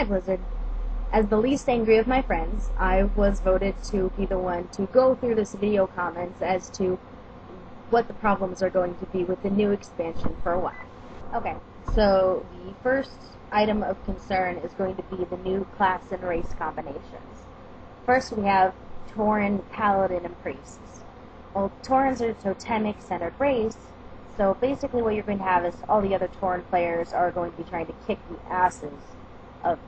Hi, Blizzard. As the least angry of my friends, I was voted to be the one to go through this video comments as to what the problems are going to be with the new expansion for WoW. Okay, so the first item of concern is going to be the new class and race combinations. First, we have Tauren, Paladin, and Priests. Well, Taurens are a totemic-centered race, so basically what you're going to have is all the other Tauren players are going to be trying to kick the asses of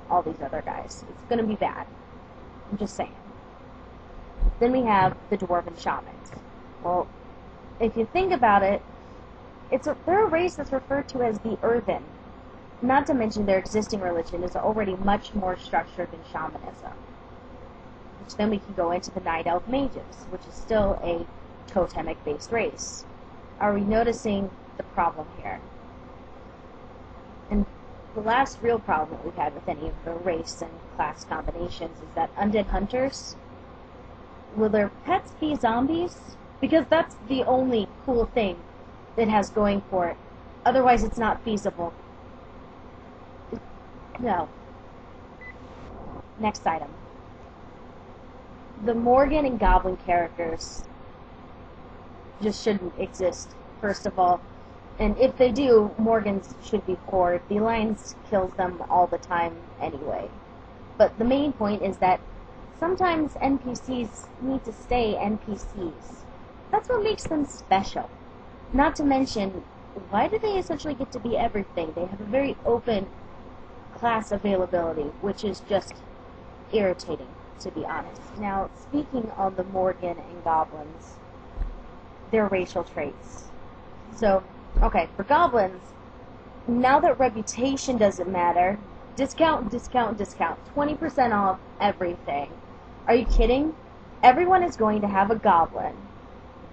all these other guys. It's going to be bad. I'm just saying. Then we have the Dwarven Shamans. Well, if you think about it, they're a race that's referred to as the Earthen. Not to mention their existing religion is already much more structured than shamanism. Which then we can go into the Night Elf Mages, which is still a totemic-based race. Are we noticing the problem here? And the last real problem that we've had with any of the race and class combinations is that undead hunters, will their pets be zombies? Because that's the only cool thing it has going for it. Otherwise, it's not feasible. No. Next item. The Morgan and Goblin characters just shouldn't exist, first of all. And if they do, Morgans should be poor. The Alliance kills them all the time anyway. But the main point is that sometimes NPCs need to stay NPCs. That's what makes them special. Not to mention, why do they essentially get to be everything? They have a very open class availability, which is just irritating, to be honest. Now, speaking on the Morgan and Goblins, their racial traits. So, okay, for Goblins, now that reputation doesn't matter, discount, 20% off everything. Are you kidding? Everyone is going to have a Goblin,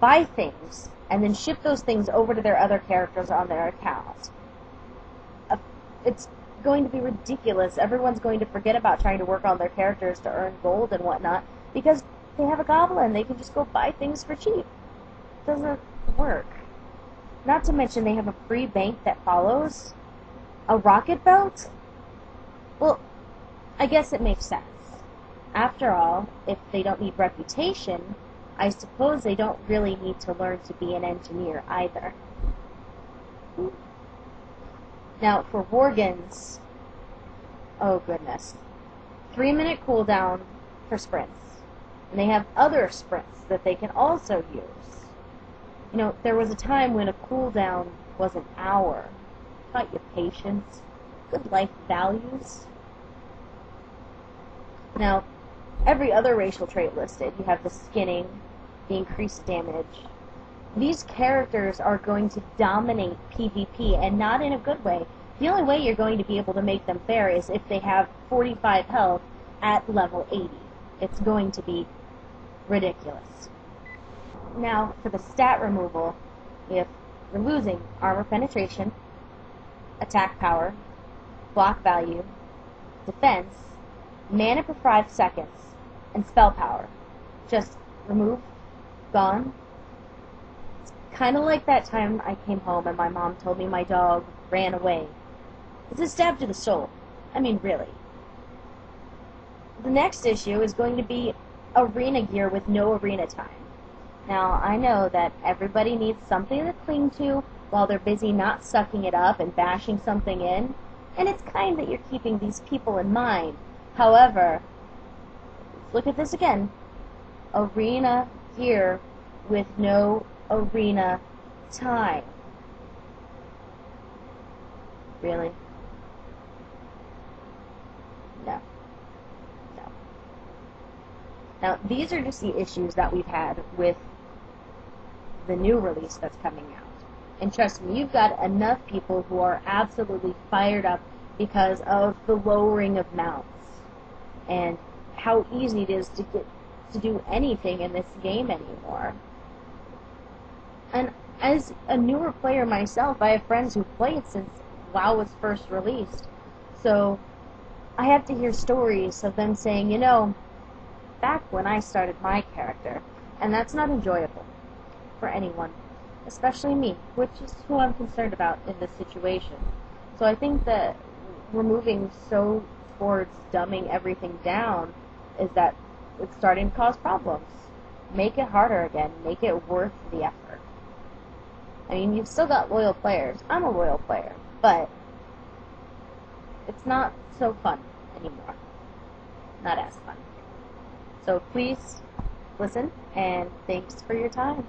buy things, and then ship those things over to their other characters on their account. It's going to be ridiculous. Everyone's going to forget about trying to work on their characters to earn gold and whatnot, because they have a Goblin. They can just go buy things for cheap. It doesn't work. Not to mention they have a free bank that follows. A rocket belt? Well, I guess it makes sense. After all, if they don't need reputation, I suppose they don't really need to learn to be an engineer either. Now, for Worgans, oh goodness. 3-minute cooldown for sprints. And they have other sprints that they can also use. You know, there was a time when a cooldown was an hour. Taught you patience, good life values. Now, every other racial trait listed, you have the skinning, the increased damage. These characters are going to dominate PvP, and not in a good way. The only way you're going to be able to make them fair is if they have 45 health at level 80. It's going to be ridiculous. Now, for the stat removal, we're losing armor penetration, attack power, block value, defense, mana for 5 seconds, and spell power. Just removed, gone. It's kind of like that time I came home and my mom told me my dog ran away. It's a stab to the soul. I mean, really. The next issue is going to be arena gear with no arena time. Now, I know that everybody needs something to cling to while they're busy not sucking it up and bashing something in, and it's kind that you're keeping these people in mind. However, look at this again. Arena gear with no arena time. Really? No. No. Now, these are just the issues that we've had with the new release that's coming out. And trust me, you've got enough people who are absolutely fired up because of the lowering of mounts and how easy it is to get to do anything in this game anymore. And as a newer player myself, I have friends who played since WoW was first released. So I have to hear stories of them saying, you know, back when I started my character, and that's not enjoyable for anyone, especially me, which is who I'm concerned about in this situation. So I think that removing so towards dumbing everything down is that it's starting to cause problems. Make it harder again. Make it worth the effort. I mean, you've still got loyal players. I'm a loyal player, but it's not so fun anymore. Not as fun. So please listen, and thanks for your time.